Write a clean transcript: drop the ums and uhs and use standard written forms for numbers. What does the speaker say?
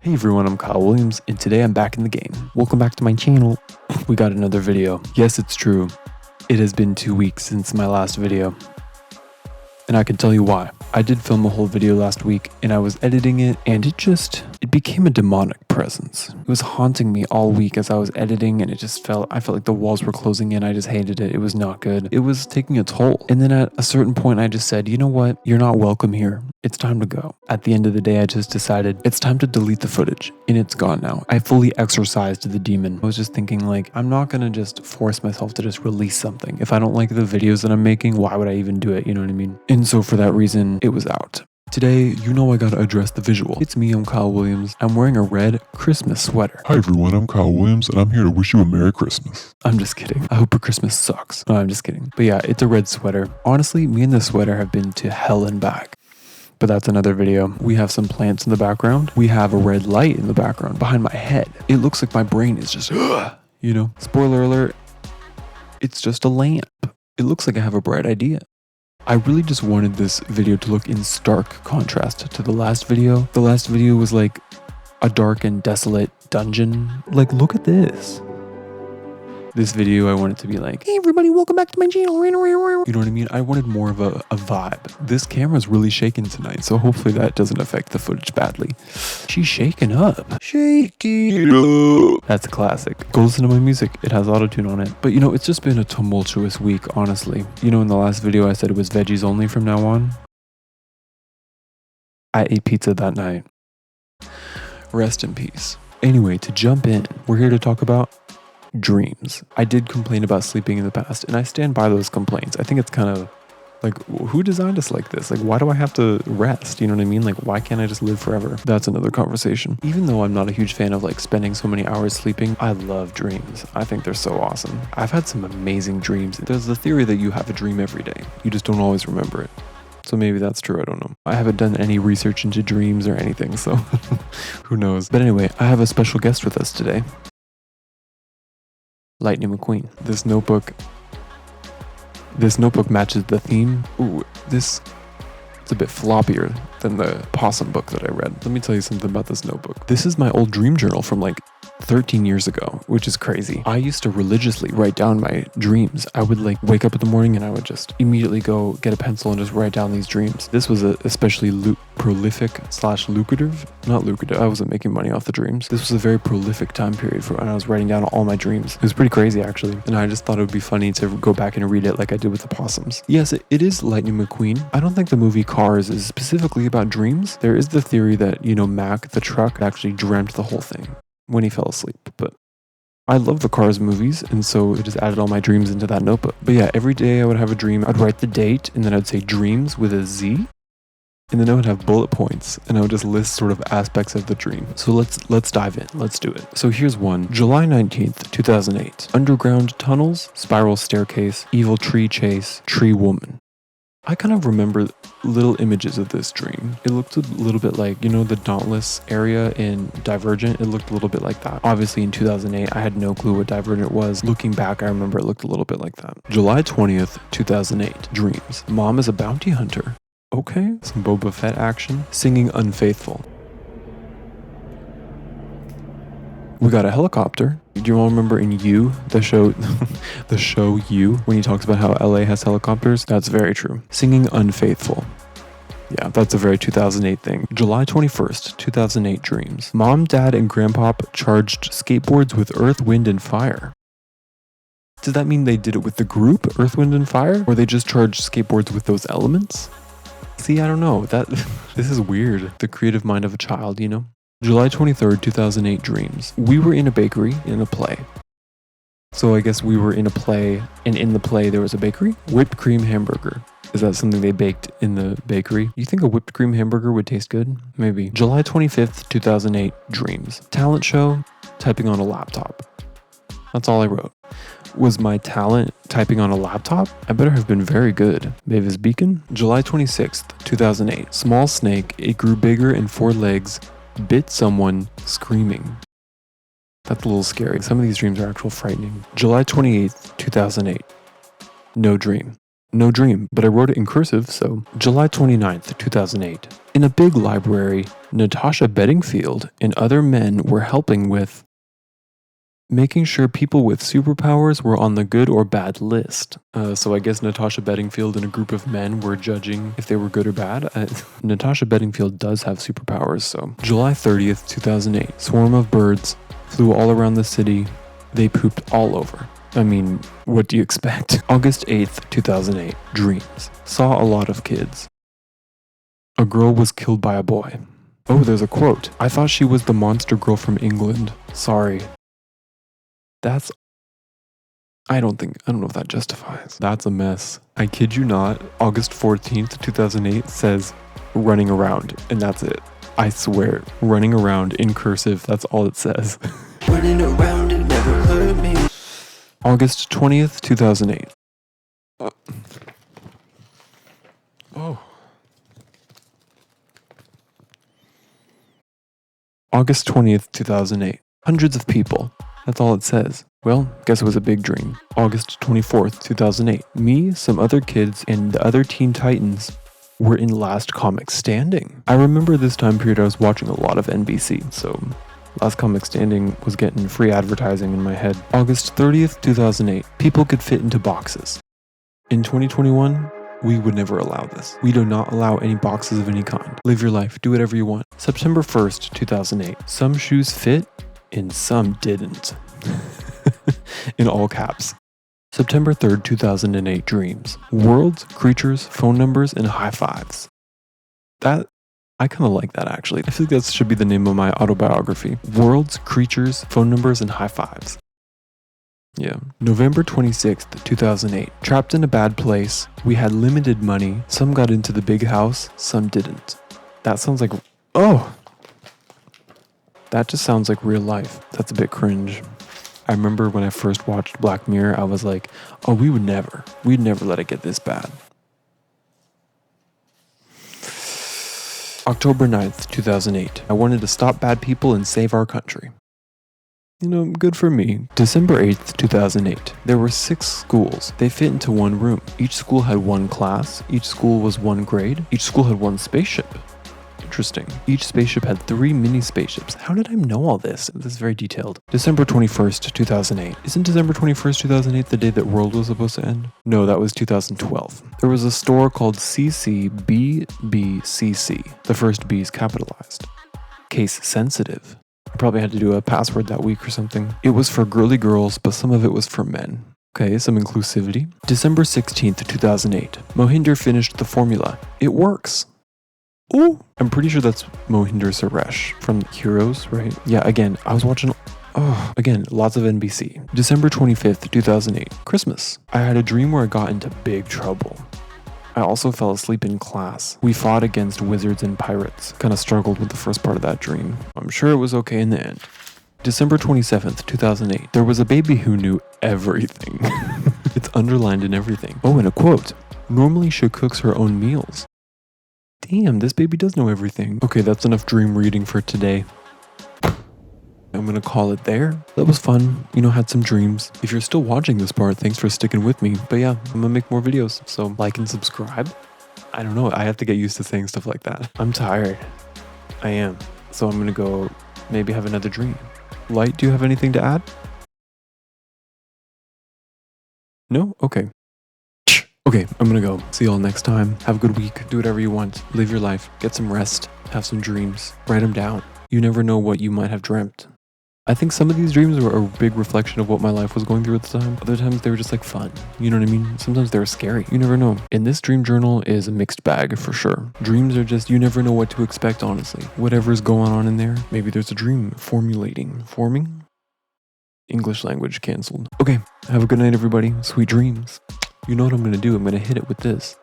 Hey everyone, I'm Kyle Williams, and today I'm back in the game. Welcome back to my channel. We got another video. Yes, it's true. It has been 2 weeks since my last video. And I can tell you why. I did film a whole video last week and I was editing it and it became a demonic presence. It was haunting me all week as I was editing and I felt like the walls were closing in. I just hated it. It was not good. It was taking a toll. And then at a certain point I just said, you know what? You're not welcome here. It's time to go. At the end of the day, I just decided it's time to delete the footage and it's gone now. I fully exorcised the demon. I was just thinking like, I'm not gonna just force myself to just release something. If I don't like the videos that I'm making, why would I even do it? You know what I mean? And so for that reason, it was out. Today, you know I gotta address the visual. It's me, I'm Kyle Williams. I'm wearing a red Christmas sweater. Hi everyone, I'm Kyle Williams and I'm here to wish you a Merry Christmas. I'm just kidding. I hope your Christmas sucks. No, I'm just kidding. But yeah, it's a red sweater. Honestly, me and the sweater have been to hell and back. But that's another video. We have some plants in the background. We have a red light in the background behind my head. It looks like my brain is just, you know, spoiler alert, it's just a lamp. It looks like I have a bright idea. I really just wanted this video to look in stark contrast to the last video. The last video was like a dark and desolate dungeon. Like, look at this. This video, I want it to be like, hey everybody, welcome back to my channel. You know what I mean? I wanted more of a vibe. This camera's really shaking tonight, so hopefully that doesn't affect the footage badly. She's shaking up. Shaking up. That's a classic. Go listen to my music. It has autotune on it. But you know, it's just been a tumultuous week, honestly. You know, in the last video, I said it was veggies only from now on. I ate pizza that night. Rest in peace. Anyway, to jump in, we're here to talk about dreams. I did complain about sleeping in the past, and I stand by those complaints. I think it's kind of like, who designed us like this? Like, why do I have to rest? You know what I mean? Like, why can't I just live forever? That's another conversation. Even though I'm not a huge fan of like spending so many hours sleeping, I love dreams. I think they're so awesome. I've had some amazing dreams. There's the theory that you have a dream every day. You just don't always remember it. So maybe that's true, I don't know. I haven't done any research into dreams or anything, so who knows? But anyway, I have a special guest with us today. Lightning McQueen. This notebook matches the theme. Ooh, it's a bit floppier than the possum book that I read. Let me tell you something about this notebook. This is my old dream journal from like 13 years ago, which is crazy. I used to religiously write down my dreams. I would like wake up in the morning and I would just immediately go get a pencil and just write down these dreams. This was especially prolific / lucrative. Not lucrative. I wasn't making money off the dreams. This was a very prolific time period for when I was writing down all my dreams. It was pretty crazy actually. And I just thought it would be funny to go back and read it like I did with the possums. Yes, it is Lightning McQueen. I don't think the movie Cars is specifically about dreams. There is the theory that, you know, Mac, the truck, actually dreamt the whole thing when he fell asleep, but I love the Cars movies, and so it just added all my dreams into that notebook. But yeah, every day I would have a dream. I'd write the date, and then I'd say dreams with a Z, and then I would have bullet points, and I would just list sort of aspects of the dream. So let's dive in. Let's do it. So here's one. July 19th, 2008. Underground tunnels, spiral staircase, evil tree chase, tree woman. I kind of remember little images of this dream. It looked a little bit like, you know, the Dauntless area in Divergent. It looked a little bit like that. Obviously in 2008, I had no clue what Divergent was. Looking back, I remember it looked a little bit like that. July 20th, 2008. Dreams. Mom is a bounty hunter. Okay, some Boba Fett action. Singing Unfaithful. We got a helicopter. Do you all remember in You, the show, the show You, when he talks about how LA has helicopters? That's very true. Singing Unfaithful. Yeah, that's a very 2008 thing. July 21st, 2008 dreams. Mom, Dad, and Grandpa charged skateboards with Earth, Wind, and Fire. Does that mean they did it with the group, Earth, Wind, and Fire? Or they just charged skateboards with those elements? See, I don't know. This is weird. The creative mind of a child, you know? July 23rd, 2008 dreams. We were in a bakery in a play. So I guess we were in a play, and in the play there was a bakery. Whipped cream hamburger. Is that something they baked in the bakery? You think a whipped cream hamburger would taste good? Maybe. July 25th, 2008 dreams. Talent show, typing on a laptop. That's all I wrote. Was my talent typing on a laptop? I better have been very good. Mavis Beacon. July 26th, 2008. Small snake, it grew bigger and 4 legs, bit someone, screaming. That's a little scary. Some of these dreams are actual frightening. July 28th, 2008. No dream. no dream, but I wrote it in cursive, so July 29th, 2008. In a big library, Natasha Bedingfield and other men were helping with making sure people with superpowers were on the good or bad list. So I guess Natasha Bedingfield and a group of men were judging if they were good or bad. Natasha Bedingfield does have superpowers, so. July 30th, 2008. Swarm of birds flew all around the city. They pooped all over. I mean, what do you expect? August 8th, 2008. Dreams. Saw a lot of kids. A girl was killed by a boy. Oh, there's a quote. I thought she was the monster girl from England. Sorry. I don't know if that justifies. That's a mess. I kid you not, August 14th, 2008 says running around, and that's it. I swear, running around in cursive, that's all it says. Running around, it never hurt me. August 20th, 2008. August 20th, 2008. Hundreds of people. That's all it says. Well, guess it was a big dream. August 24th, 2008. Me, some other kids, and the other Teen Titans were in Last Comic Standing. I remember this time period I was watching a lot of NBC, so Last Comic Standing was getting free advertising in my head. August 30th, 2008. People could fit into boxes. In 2021, we would never allow this. We do not allow any boxes of any kind. Live your life. Do whatever you want. September 1st, 2008. Some shoes fit and some didn't. In all caps. September 3rd, 2008. Dreams. Worlds, creatures, phone numbers, and high fives. I kind of like that actually. I feel like that should be the name of my autobiography. Worlds, creatures, phone numbers, and high fives. Yeah. November 26th, 2008. Trapped in a bad place. We had limited money. Some got into the big house, some didn't. That sounds like... Oh! That just sounds like real life. That's a bit cringe. I remember when I first watched Black Mirror, I was like, oh, we'd never let it get this bad. October 9th, 2008. I wanted to stop bad people and save our country. You know, good for me. December 8th, 2008. There were 6 schools. They fit into one room. Each school had one class. Each school was one grade. Each school had one spaceship. Interesting. Each spaceship had 3 mini spaceships. How did I know all this? This is very detailed. December 21st, 2008. Isn't December 21st, 2008 the day that world was supposed to end? No, that was 2012. There was a store called CCBBCC. The first B is capitalized. Case sensitive. I probably had to do a password that week or something. It was for girly girls, but some of it was for men. Okay, some inclusivity. December 16th, 2008. Mohinder finished the formula. It works. Ooh, I'm pretty sure that's Mohinder Suresh from Heroes, right? Yeah, again, I was watching... Oh, again, lots of NBC. December 25th, 2008. Christmas. I had a dream where I got into big trouble. I also fell asleep in class. We fought against wizards and pirates. Kind of struggled with the first part of that dream. I'm sure it was okay in the end. December 27th, 2008. There was a baby who knew everything. It's underlined in everything. Oh, and a quote. Normally she cooks her own meals. Damn, this baby does know everything. Okay, that's enough dream reading for today. I'm gonna call it there. That was fun. You know, had some dreams. If you're still watching this part, thanks for sticking with me. But yeah, I'm gonna make more videos, so like and subscribe. I don't know, I have to get used to saying stuff like that. I'm tired. I am. So I'm gonna go maybe have another dream. Light, do you have anything to add? No? Okay. Okay, I'm gonna go. See y'all next time. Have a good week. Do whatever you want. Live your life. Get some rest. Have some dreams. Write them down. You never know what you might have dreamt. I think some of these dreams were a big reflection of what my life was going through at the time. Other times they were just like fun. You know what I mean? Sometimes they were scary. You never know. And this dream journal is a mixed bag for sure. Dreams are just, you never know what to expect, honestly. Whatever's going on in there, maybe there's a dream forming? English language canceled. Okay, have a good night, everybody. Sweet dreams. You know what I'm gonna do? I'm gonna hit it with this.